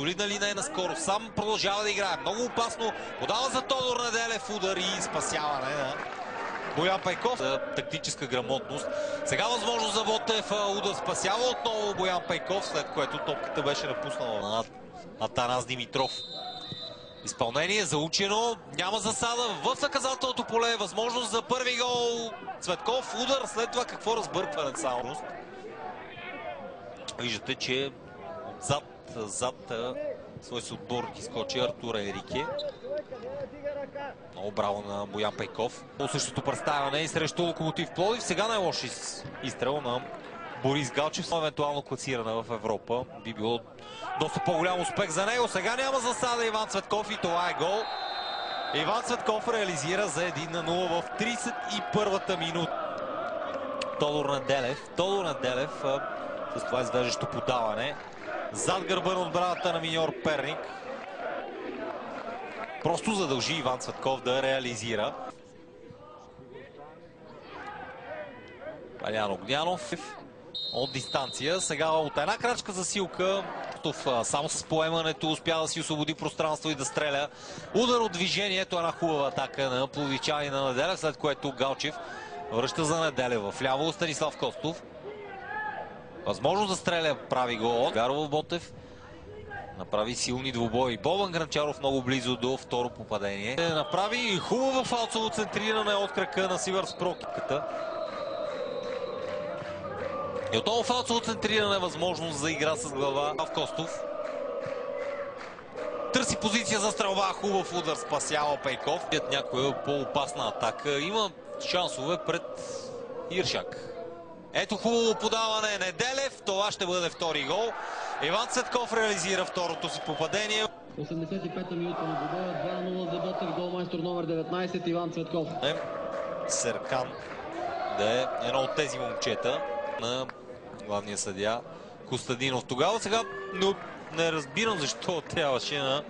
Солидна линейна скорост. Сам продължава да играе. Много опасно. Подава за Тодор Неделев. Удар и спасяване на Боян Пейков. За тактическа грамотност. Сега възможност за Ботев. Удар спасява отново Боян Пейков, след което топката беше напуснала на Атанас Димитров. Изпълнение заучено. Няма засада в наказателното поле. Възможност за първи гол. Цветков. Удар. След това какво разбъркване само. Виждате, че зад свой съотборник изкочи Артур Енрике. Много браво на Боян Пейков. По същото представяне и срещу Локомотив Пловдив. Сега най-лош изстрел на Борис Галчев. Евентуално класирана в Европа. Би било доста по-голям успех за него. Сега няма засада Иван Цветков и това е гол. Иван Цветков реализира за 1-0 в 31-та минута. Тодор Неделев с това извеждащо подаване. Зад гърба на отбраната на миньор Перник. Просто задължи Иван Цветков да реализира. Валян Огнянов от дистанция. Сега от една крачка засилка. Само с поемането успя да си освободи пространство и да стреля. Удар от движението. Една хубава атака на пловдивчани на Неделев, след което Галчев връща за Неделев. В ляво Станислав Костов. Възможност да стреля, прави гол. Гаров Ботев направи силни двубои. Бобан Гранчаров много близо до второ попадение. Направи хубаво фалцово центриране от крака на Сивърс Прокипката. И отново фалцово центриране, възможност за игра с глава в Костов. Търси позиция за стрелба, хубав удар, спасява Пейков. Някоя по-опасна атака. Има шансове пред Иршак. Ето хубаво подаване. Неделев. Това ще бъде втори гол. Иван Цветков реализира второто си попадение. 85-та минута на двубоя. 2-0 за Ботев. Голмайстор номер 19 Иван Цветков. Серкан да е едно от тези момчета на главния съдия Костадинов. Тогава сега не разбирам защо трябваше на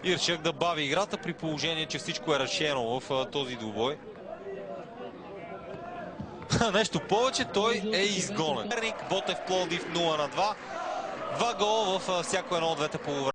Иршак да бави играта, при положение, че всичко е решено в този двубой. Нещо повече, той е изгонен. Ботев Пловдив 0-2. 2 гола във всяко едно от двете полувреме.